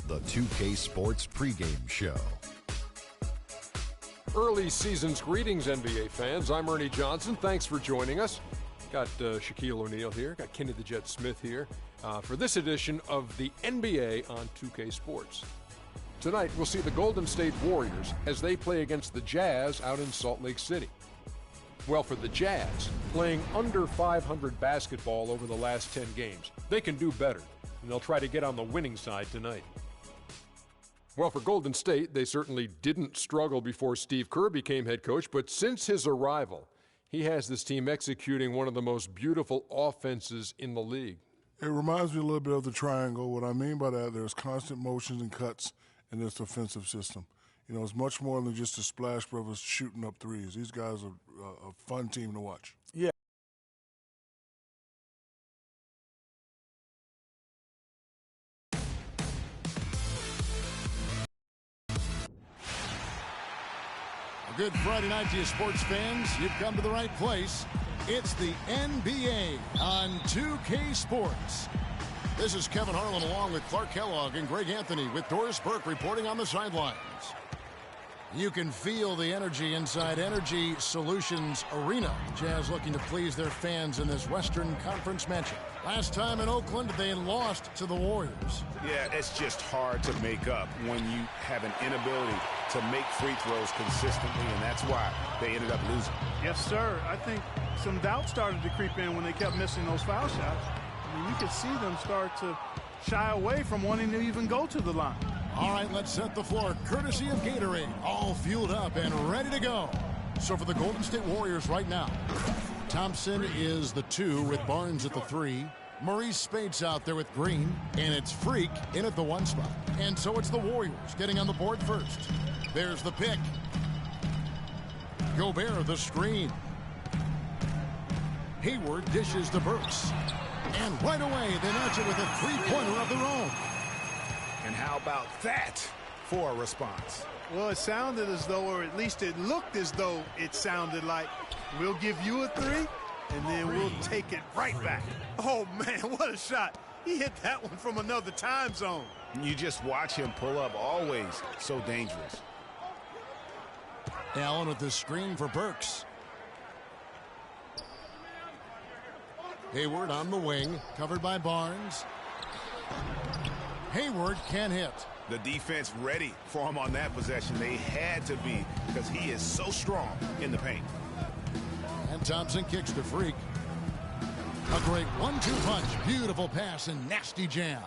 the 2K Sports pregame show. Early season's greetings, NBA fans. I'm Ernie Johnson. Thanks for joining us. Got Shaquille O'Neal here. Got Kenny the Jet Smith here for this edition of the NBA on 2K Sports. Tonight, we'll see the Golden State Warriors as they play against the Jazz out in Salt Lake City. Well, for the Jazz, playing under 500 basketball over the last 10 games, they can do better, and they'll try to get on the winning side tonight. Well, for Golden State, they certainly didn't struggle before Steve Kerr became head coach, but since his arrival, he has this team executing one of the most beautiful offenses in the league. It reminds me a little bit of the triangle. What I mean by that, there's constant motions and cuts in this offensive system. You know, it's much more than just the Splash Brothers shooting up threes. These guys are a fun team to watch. Yeah. A good Friday night to you sports fans. You've come to the right place. It's the NBA on 2K Sports. This is Kevin Harlan along with Clark Kellogg and Greg Anthony with Doris Burke reporting on the sidelines. You can feel the energy inside Energy Solutions Arena. Jazz looking to please their fans in this Western Conference matchup. Last time in Oakland, they lost to the Warriors. Yeah, it's just hard to make up when you have an inability to make free throws consistently, and that's why they ended up losing. Yes, sir. I think some doubt started to creep in when they kept missing those foul shots. I mean, you could see them start to shy away from wanting to even go to the line. All right, let's set the floor courtesy of Gatorade. All fueled up and ready to go. So for the Golden State Warriors right now, Thompson is the 2 with Barnes at the 3. Maurice Spade's out there with Green, and it's Freak in at the 1 spot. And so it's the Warriors getting on the board first. There's the pick. Gobert the screen. Hayward dishes to Burks. And right away, they match it with a three-pointer of their own. And how about that for a response? Well, it sounded as though, or at least it looked as though it sounded like, we'll give you a 3, and then we'll take it right back. Oh, man, what a shot. He hit that one from another time zone. You just watch him pull up, always so dangerous. Allen with the screen for Burks. Hayward on the wing, covered by Barnes. Hayward can hit. The defense ready for him on that possession. They had to be because he is so strong in the paint. And Thompson kicks to Freak. A great 1-2 punch. Beautiful pass and nasty jam.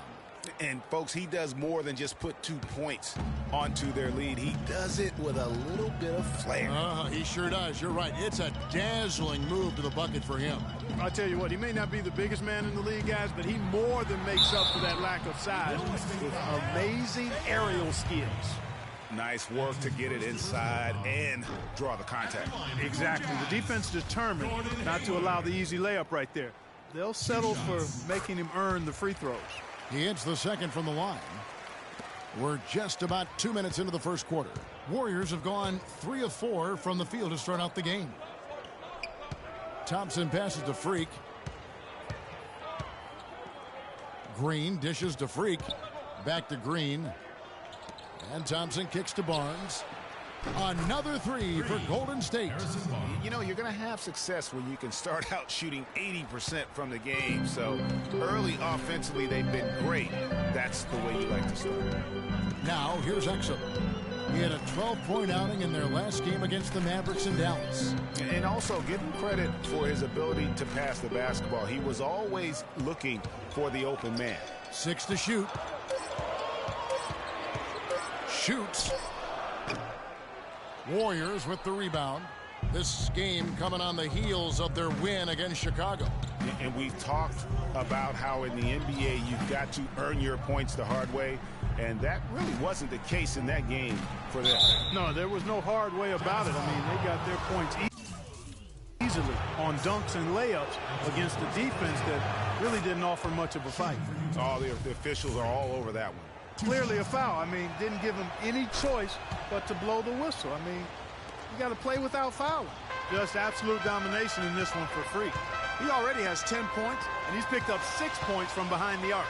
And, folks, he does more than just put 2 points onto their lead. He does it with a little bit of flair. He sure does. You're right. It's a dazzling move to the bucket for him. I'll tell you what, he may not be the biggest man in the league, guys, but he more than makes up for that lack of size with amazing aerial skills. Nice work to get it inside and draw the contact. Exactly. The defense determined not to allow the easy layup right there. They'll settle for making him earn the free throws. He hits the second from the line. We're just about 2 minutes into the first quarter. Warriors have gone 3 of 4 from the field to start out the game. Thompson passes to Freak. Green dishes to Freak. Back to Green. And Thompson kicks to Barnes. Another 3 for Golden State. You know, you're going to have success when you can start out shooting 80% from the game. So early offensively, they've been great. That's the way you like to start. Now, here's Exum. He had a 12-point outing in their last game against the Mavericks in Dallas. And also give him credit for his ability to pass the basketball. He was always looking for the open man. 6 to shoot. Shoots. Warriors with the rebound. This game coming on the heels of their win against Chicago. And we've talked about how in the NBA you've got to earn your points the hard way. And that really wasn't the case in that game for them. No, there was no hard way about it. I mean, they got their points easily on dunks and layups against a defense that really didn't offer much of a fight. All the officials are all over that one. Clearly a foul. I mean, didn't give him any choice but to blow the whistle. I mean, you got to play without fouling. Just absolute domination in this one for Freak. He already has 10 points, and he's picked up 6 points from behind the arc.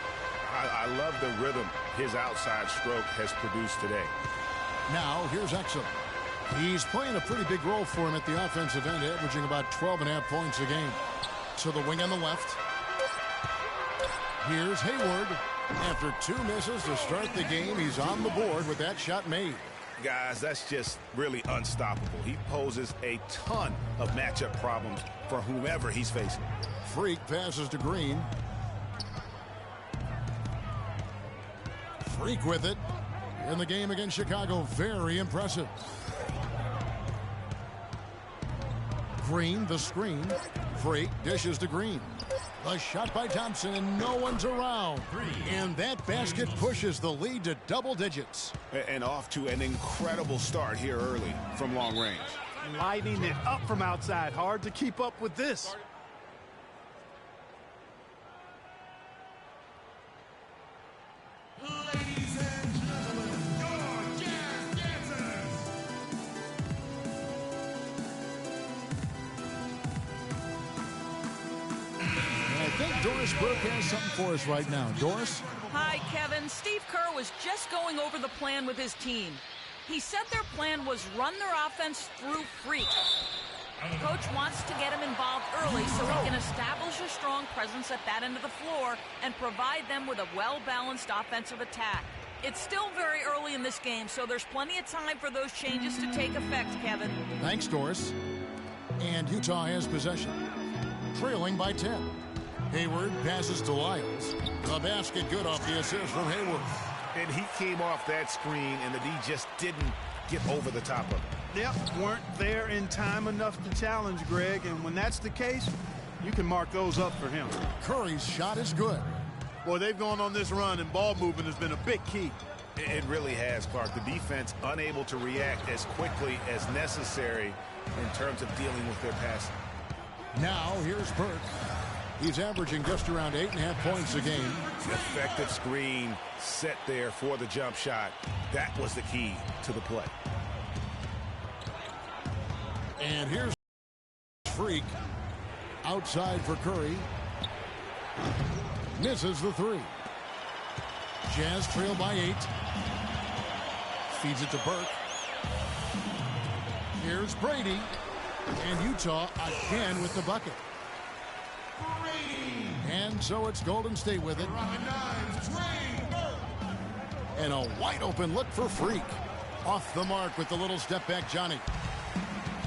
I love the rhythm his outside stroke has produced today. Now, here's Exum. He's playing a pretty big role for him at the offensive end, averaging about 12.5 points a game. To the wing on the left. Here's Hayward. After 2 misses to start the game, he's on the board with that shot made. Guys, that's just really unstoppable. He poses a ton of matchup problems for whomever he's facing. Freak passes to Green. Freak with it. In the game against Chicago, very impressive. Green, the screen. Freak dishes to Green. The shot by Thompson, and no one's around. And that basket pushes the lead to double digits. And off to an incredible start here early from long range. Lighting it up from outside. Hard to keep up with this. Ladies and gentlemen, your jazz dancers. I think Doris Burke has something for us right now. Doris? Hi, Kevin. Steve Kerr was just going over the plan with his team. He said their plan was run their offense through Freak. Coach wants to get him involved early so he can establish a strong presence at that end of the floor and provide them with a well-balanced offensive attack. It's still very early in this game, so there's plenty of time for those changes to take effect, Kevin. Thanks, Doris. And Utah has possession. Trailing by 10. Hayward passes to Lyles. The basket good off the assist from Hayward. And he came off that screen, and the D just didn't get over the top of it. Yep, weren't there in time enough to challenge Greg, and when that's the case, you can mark those up for him. Curry's shot is good. Boy, they've gone on this run, and ball movement has been a big key. It really has, Clark. The defense unable to react as quickly as necessary in terms of dealing with their passing. Now, here's Burke. He's averaging just around 8.5 points a game. Effective screen set there for the jump shot. That was the key to the play. And here's Freak. Outside for Curry. Misses the 3. Jazz trail by 8. Feeds it to Burke. Here's Brady. And Utah again with the bucket. And so it's Golden State with it. And a wide open look for Freak. Off the mark with the little step back Johnny.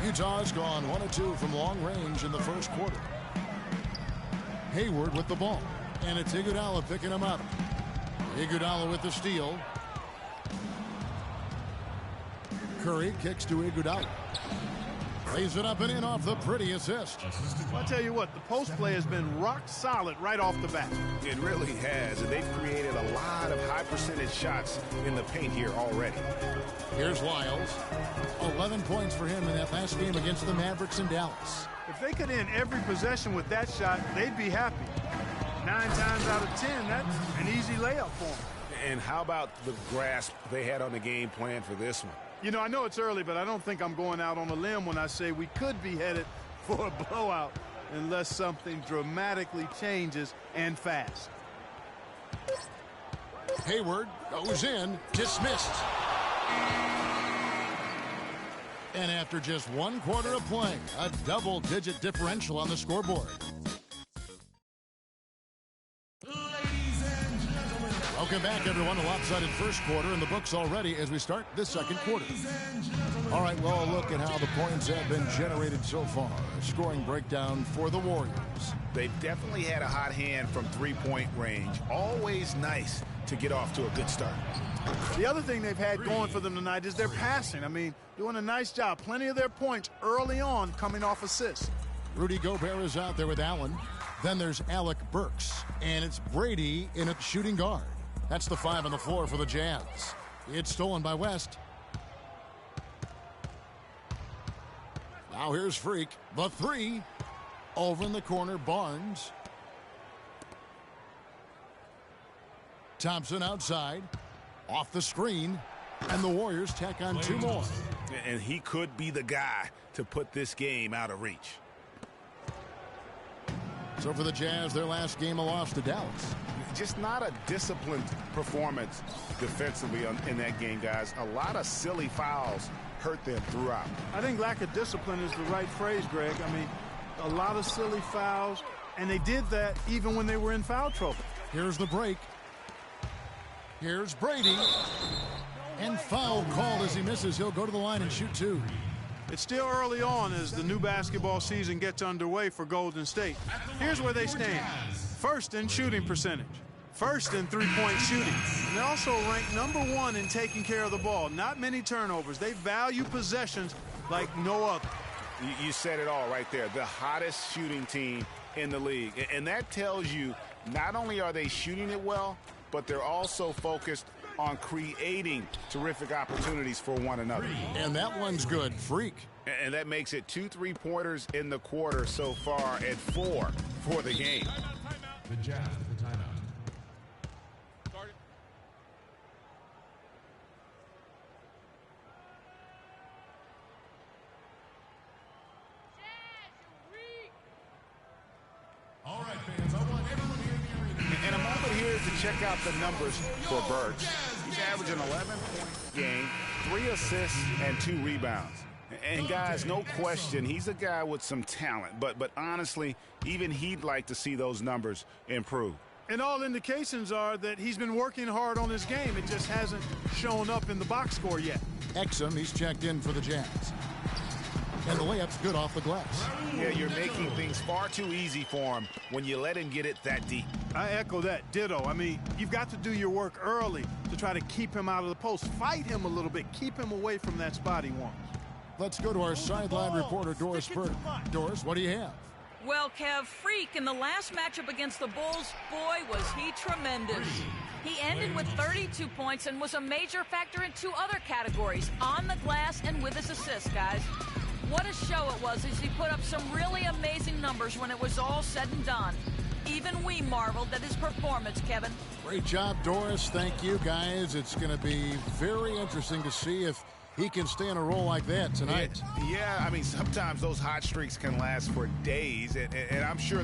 Utah's gone 1 of 2 from long range in the first quarter. Hayward with the ball. And it's Iguodala picking him up. Iguodala with the steal. Curry kicks to Iguodala. Lays it up and in off the pretty assist. I'll tell you what, the post play has been rock solid right off the bat. It really has, and they've created a lot of high percentage shots in the paint here already. Here's Lyles. 11 points for him in that last game against the Mavericks in Dallas. If they could end every possession with that shot, they'd be happy. 9 times out of 10, that's an easy layup for them. And how about the grasp they had on the game plan for this one? You know, I know it's early, but I don't think I'm going out on a limb when I say we could be headed for a blowout unless something dramatically changes and fast. Hayward goes in, dismissed. And after just 1 quarter of play, a double-digit differential on the scoreboard. Welcome back, everyone. A lopsided first quarter in the books already as we start this second quarter. All right, well, look at how the points have been generated so far. A scoring breakdown for the Warriors. They've definitely had a hot hand from three-point range. Always nice to get off to a good start. The other thing they've had going for them tonight is their passing. I mean, doing a nice job. Plenty of their points early on coming off assists. Rudy Gobert is out there with Allen. Then there's Alec Burks. And it's Brady in at shooting guard. That's the 5 on the floor for the Jazz. It's stolen by West. Now here's Freak. The 3. Over in the corner, Barnes. Thompson outside. Off the screen. And the Warriors tack on 2 more. And he could be the guy to put this game out of reach. So for the Jazz, their last game a loss to Dallas. just not a disciplined performance defensively in that game, guys. A lot of silly fouls hurt them throughout. I think lack of discipline is the right phrase, Greg. I mean, a lot of silly fouls, and they did that even when they were in foul trouble. Here's the break. Here's Brady. And foul called as he misses. He'll go to the line and shoot two. It's still early on as the new basketball season gets underway for Golden State. Here's where they stand. First in shooting percentage. First in three-point shooting. And they're also ranked #1 in taking care of the ball. Not many turnovers. They value possessions like no other. You said it all right there. The hottest shooting team in the league. And that tells you not only are they shooting it well, but they're also focused on creating terrific opportunities for one another. And that one's good. Freak. And that makes it 2 3-pointers in the quarter so far and 4 for the game. The Jazz with the timeout. All right, fans, I want everyone here in the arena. And a moment here to check out the numbers for Burks. He's averaging 11 points a game, 3 assists, and 2 rebounds. And guys, no question, he's a guy with some talent. But honestly, even he'd like to see those numbers improve. And all indications are that he's been working hard on his game. It just hasn't shown up in the box score yet. Exum, he's checked in for the Jazz. And the layup's good off the glass. Yeah, you're making things far too easy for him when you let him get it that deep. I echo that. Ditto. I mean, you've got to do your work early to try to keep him out of the post. Fight him a little bit. Keep him away from that spot he wants. Let's go to our sideline reporter, Doris Burton. Doris, what do you have? Well, Kev, Freak in the last matchup against the Bulls, boy, was he tremendous. He ended with 32 points and was a major factor in 2 other categories, on the glass and with his assists, guys. What a show it was as he put up some really amazing numbers when it was all said and done. Even we marveled at his performance, Kevin. Great job, Doris. Thank you, guys. It's going to be very interesting to see if he can stay in a role like that tonight. Yeah, I mean, sometimes those hot streaks can last for days, and I'm sure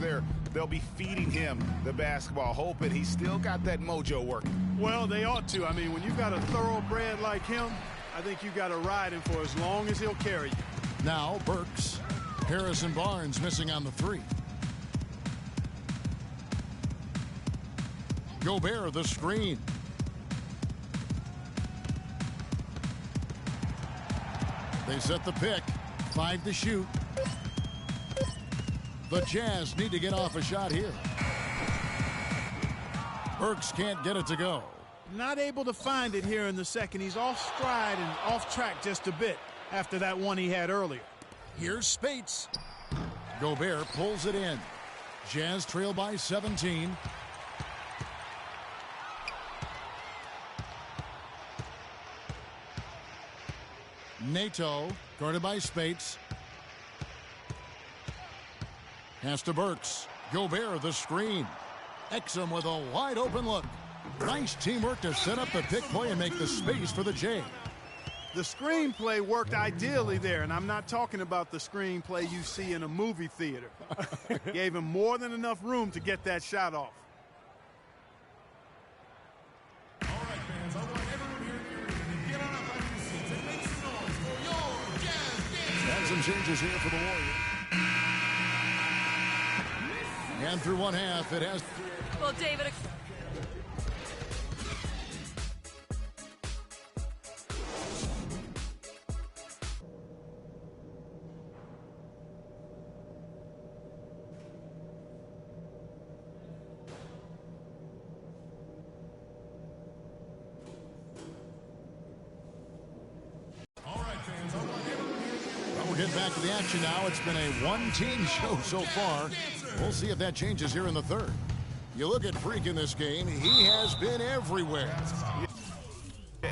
they'll be feeding him the basketball, hoping he's still got that mojo working. Well, they ought to. I mean, when you've got a thoroughbred like him, I think you got to ride him for as long as he'll carry you. Now, Burks. Harrison Barnes missing on the 3. Gobert, the screen. They set the pick. 5 to shoot. The Jazz need to get off a shot here. Burks can't get it to go. Not able to find it here in the second. He's off stride and off track just a bit after that one he had earlier. Here's Spates. Gobert pulls it in. Jazz trail by 17. Nato, guarded by Spates. Pass to Burks. Gobert, the screen. Exum with a wide open look. Nice teamwork to set up the pick play and make the space for the J. The screenplay worked ideally there, and I'm not talking about the screenplay you see in a movie theater. Gave him more than enough room to get that shot off. All right, fans, I want everyone here in the arena to get on up out of your seats and make some noise for your Jazz Dance. And some changes here for the Warriors. And through one half, it has... Well, David... Get back to the action now. It's been a one-team show so far. We'll see if that changes here in the third. You look at Freak in this game, he has been everywhere.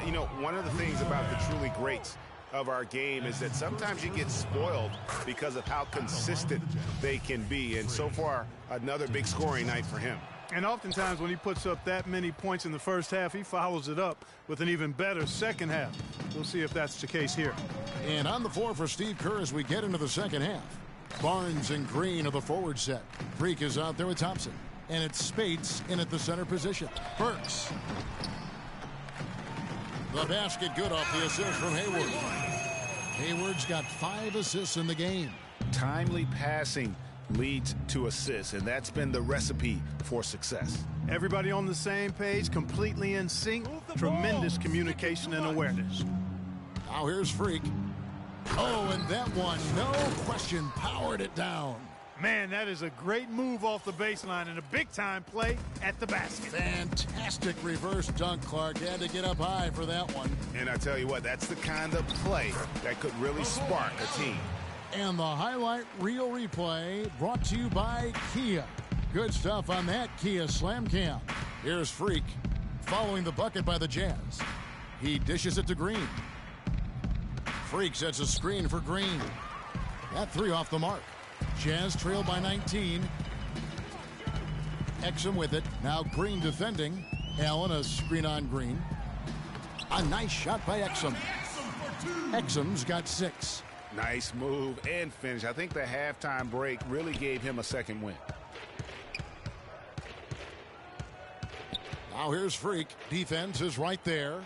You know, one of the things about the truly greats of our game is that sometimes you get spoiled because of how consistent they can be. And so far, another big scoring night for him. And oftentimes when he puts up that many points in the first half, he follows it up with an even better second half. We'll see if that's the case here. And on the floor for Steve Kerr as we get into the second half. Barnes and Green of the forward set. Freak is out there with Thompson. And it's Spates in at the center position. Burks. The basket good off the assist from Hayward. Hayward's got 5 assists in the game. Timely passing leads to assists, and that's been the recipe for success. Everybody on the same page, completely in sync. Tremendous communication and awareness. Now here's Freak. Oh, and that one, no question, powered it down. Man, that is a great move off the baseline and a big-time play at the basket. Fantastic reverse dunk, Clark. Had to get up high for that one. And I tell you what, that's the kind of play that could really spark a team. And the highlight reel replay brought to you by Kia. Good stuff on that Kia Slam Cam. Here's Freak following the bucket by the Jazz. He dishes it to Green. Freak sets a screen for Green. That 3 off the mark. Jazz trail by 19. Exum with it. Now Green defending. Allen a screen on Green. A nice shot by Exum. Exum's got 6. Nice move and finish. I think the halftime break really gave him a second win. Now here's Freak. Defense is right there.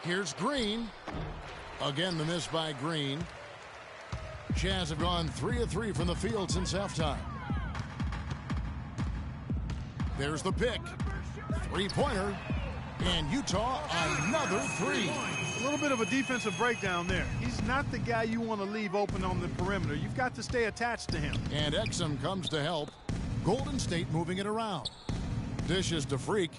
Here's Green. Again, the miss by Green. Jazz have gone 3 of 3 from the field since halftime. There's the pick. 3-pointer. And Utah, another 3. A little bit of a defensive breakdown there. He's not the guy you want to leave open on the perimeter. You've got to stay attached to him. And Exum comes to help. Golden State moving it around. Dishes to Freak.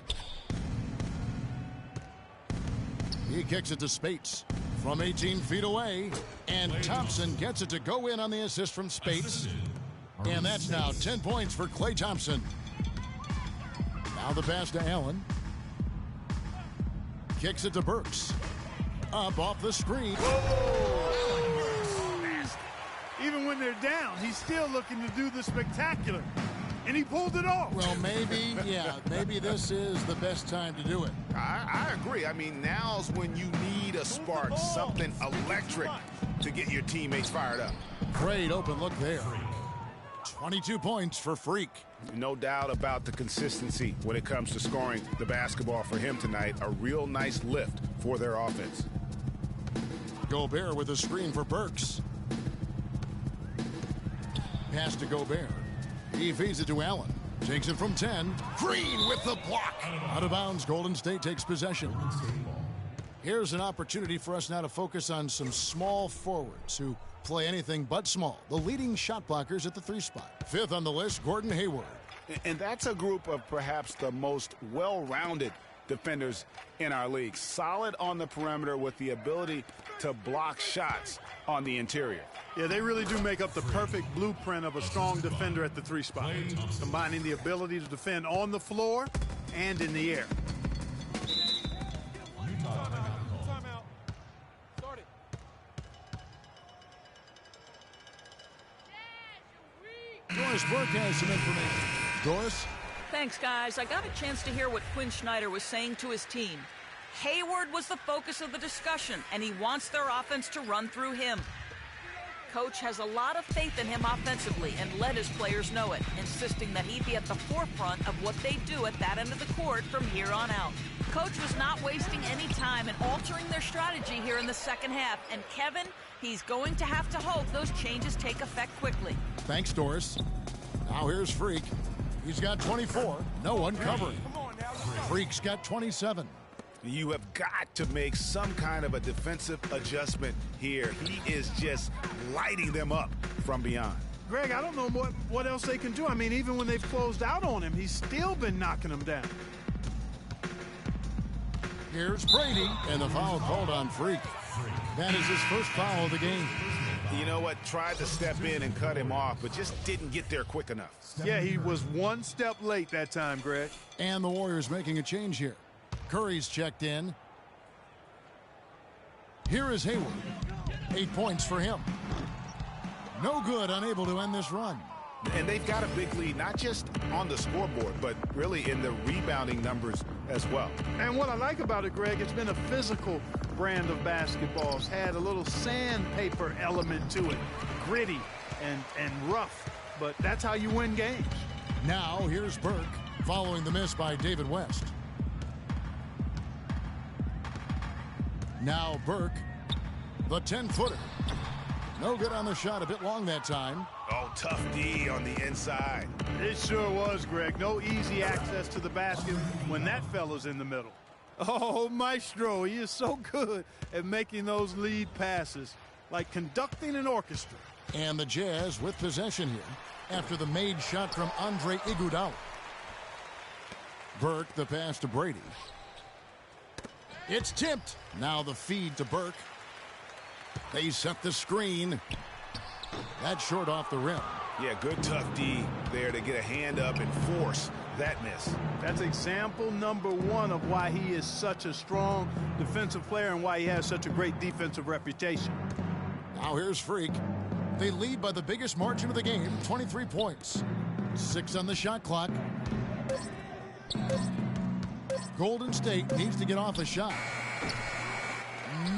He kicks it to Spates from 18 feet away. And Thompson gets it to go in on the assist from Spates. And that's now 10 points for Klay Thompson. Now the pass to Allen. Kicks it to Burks. Up off the screen. Even when they're down, he's still looking to do the spectacular. And he pulled it off. Well, maybe, yeah, maybe this is the best time to do it. I agree. I mean, now's when you need a spark, something electric to get your teammates fired up. Great open look there. 22 points for Freak. No doubt about the consistency when it comes to scoring the basketball for him tonight. A real nice lift for their offense. Gobert with a screen for Burks. Pass to Gobert. He feeds it to Allen. Takes it from 10. Green with the block. Out of bounds. Golden State takes possession. Here's an opportunity for us now to focus on some small forwards who play anything but small. The leading shot blockers at the 3 spot. 5th on the list, Gordon Hayward. And that's a group of perhaps the most well-rounded defenders in our league. Solid on the perimeter with the ability to block shots on the interior. Yeah, they really do make up the perfect blueprint of a strong defender at the 3 spot, combining the ability to defend on the floor and in the air. Doris Burke has some information. Doris? Thanks, guys. I got a chance to hear what Quinn Snyder was saying to his team. Hayward was the focus of the discussion, and he wants their offense to run through him. Coach has a lot of faith in him offensively and let his players know it, insisting that he be at the forefront of what they do at that end of the court from here on out. Coach was not wasting any time in altering their strategy here in the second half, and Kevin, he's going to have to hope those changes take effect quickly. Thanks, Doris. Now here's Freak. He's got 24. No one covering. Freak's got 27. You have got to make some kind of a defensive adjustment here. He is just lighting them up from beyond. Greg, I don't know what else they can do. I mean, even when they've closed out on him, he's still been knocking them down. Here's Brady, and the foul called on Freak. That is his first foul of the game. You know what? Tried to step in and cut him off, but just didn't get there quick enough. Yeah, he was one step late that time, Greg. And the Warriors making a change here. Curry's checked in. Here is Hayward. 8 points for him. No good, unable to end this run. And they've got a big lead, not just on the scoreboard, but really in the rebounding numbers as well. And what I like about it, Greg, it's been a physical brand of basketball. It's had a little sandpaper element to it. Gritty and rough. but that's how you win games. Now here's Burke following the miss by David West. Now Burke, the 10-footer. No good on the shot, a bit long that time. Oh, tough D on the inside. It sure was, Greg. No easy access to the basket when that fella's in the middle. Oh, Maestro, he is so good at making those lead passes, like conducting an orchestra. And the Jazz with possession here after the made shot from Andre Iguodala. Burke, the pass to Brady. It's tipped. Now the feed to Burke. They set the screen. That's short off the rim. Yeah, good tough D there to get a hand up and force that miss. That's example number 1 of why he is such a strong defensive player and why he has such a great defensive reputation. Now here's Freak. They lead by the biggest margin of the game, 23 points. 6 on the shot clock. Golden State needs to get off the shot.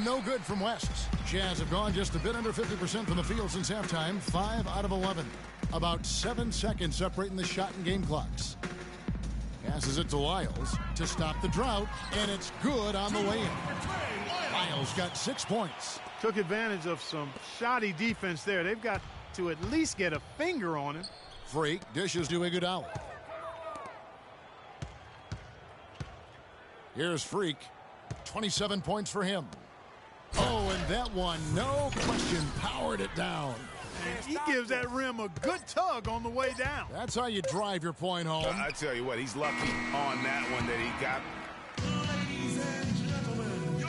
No good from West. Jazz have gone just a bit under 50% from the field since halftime. 5 out of 11. About 7 seconds separating the shot and game clocks. Passes it to Lyles to stop the drought, and it's good on the way in. Lyles got 6 points. Took advantage of some shoddy defense there. They've got to at least get a finger on him. Freak dishes to Iguodala. Here's Freak. 27 points for him. Oh, and that one, no question, powered it down. And he gives that rim a good tug on the way down. That's how you drive your point home. I tell you what, he's lucky on that one that he got. Ladies and gentlemen, your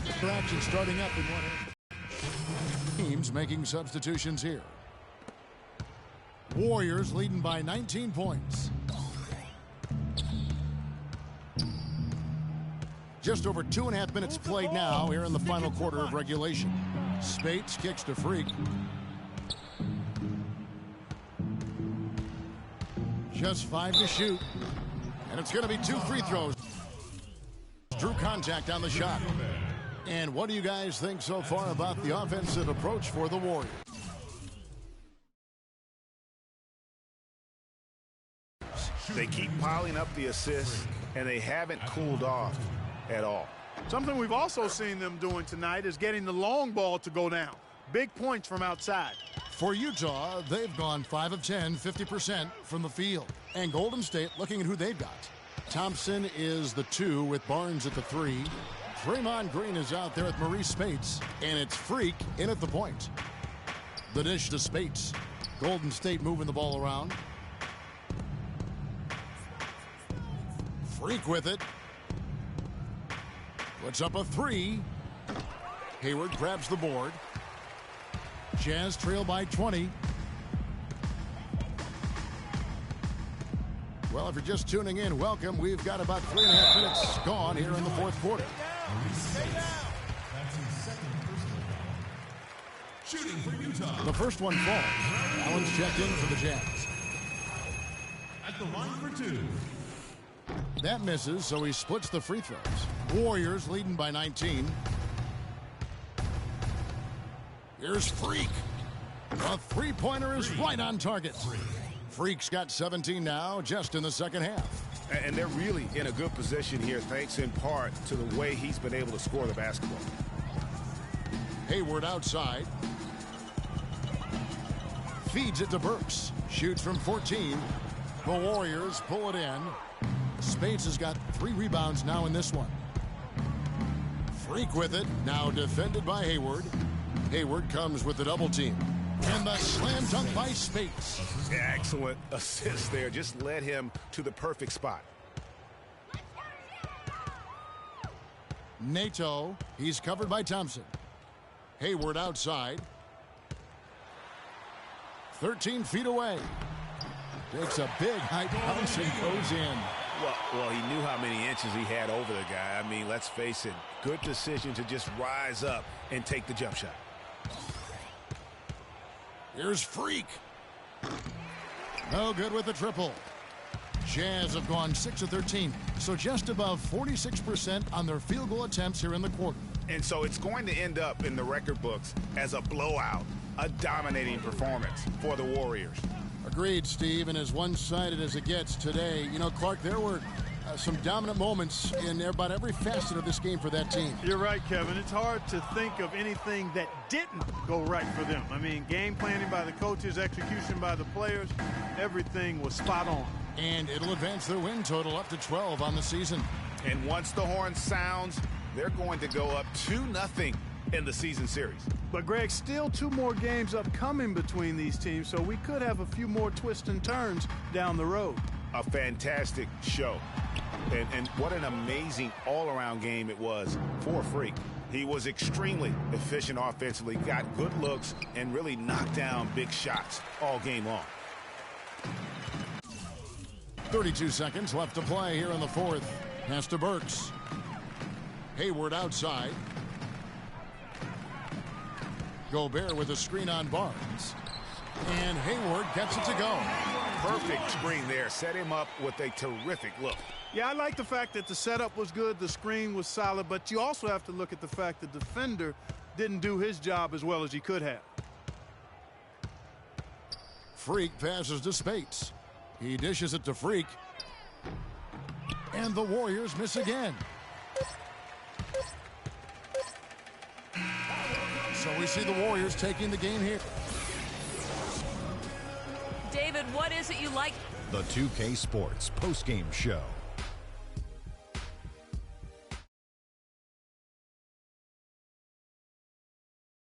Jazz Action starting up in 1 half. Teams making substitutions here. Warriors leading by 19 points. Just over 2.5 minutes played now here in the final quarter of regulation. Speights kicks to Freak. Just 5 to shoot. And it's going to be 2 free throws. Drew contact on the shot. And what do you guys think so far about the offensive approach for the Warriors? They keep piling up the assists, and they haven't cooled off at all. Something we've also seen them doing tonight is getting the long ball to go down. Big points from outside. For Utah, they've gone 5 of 10, 50% from the field. And Golden State, looking at who they've got. Thompson is the 2 with Barnes at the 3. Draymond Green is out there with Maurice Speights. And it's Freak in at the point. The dish to Speights. Golden State moving the ball around. Freak with it. Puts up a 3. Hayward grabs the board. Jazz trail by 20. Well, if you're just tuning in, welcome. We've got about 3.5 minutes gone here in the fourth quarter. That's his second personal foul. Shooting for Utah. The first one falls. Allen's checked in for the Jazz. At the line for 2. That misses, so he splits the free throws. Warriors leading by 19. Here's Freak. The three-pointer is right on target. Freak's got 17 now, just in the second half. And they're really in a good position here, thanks in part to the way he's been able to score the basketball. Hayward outside. Feeds it to Burks. Shoots from 14. The Warriors pull it in. Speights has got 3 rebounds now in this one. Freak with it. Now defended by Hayward. Hayward comes with the double team. And the slam dunk by Speights. Excellent assist there. Just led him to the perfect spot. Nato. He's covered by Thompson. Hayward outside. 13 feet away. Takes a big high bounce and goes in. Well, he knew how many inches he had over the guy. I mean, let's face it, good decision to just rise up and take the jump shot. Here's Freak. No good with the triple. Jazz have gone 6 of 13, so just above 46% on their field goal attempts here in the quarter. And so it's going to end up in the record books as a blowout. a dominating performance for the Warriors. Agreed, Steve, and as one-sided as it gets today, you know, Clark, there were some dominant moments in about every facet of this game for that team. You're right, Kevin. It's hard to think of anything that didn't go right for them. I mean, game planning by the coaches, execution by the players, everything was spot on. And it'll advance their win total up to 12 on the season. And once the horn sounds, they're going to go up 2-0 in the season series. But, Greg, still 2 more games upcoming between these teams, so we could have a few more twists and turns down the road. A fantastic show. And what an amazing all-around game it was for Freak. He was extremely efficient offensively, got good looks, and really knocked down big shots all game long. 32 seconds left to play here in the fourth. Pass to Burks. Hayward outside. Gobert with a screen on Barnes. And Hayward gets it to go. Perfect screen there. Set him up with a terrific look. Yeah, I like the fact that the setup was good, the screen was solid, but you also have to look at the fact the defender didn't do his job as well as he could have. Freak passes to Spates. He dishes it to Freak. And the Warriors miss again. So we see the Warriors taking the game here. David, what is it you like? The 2K Sports postgame show.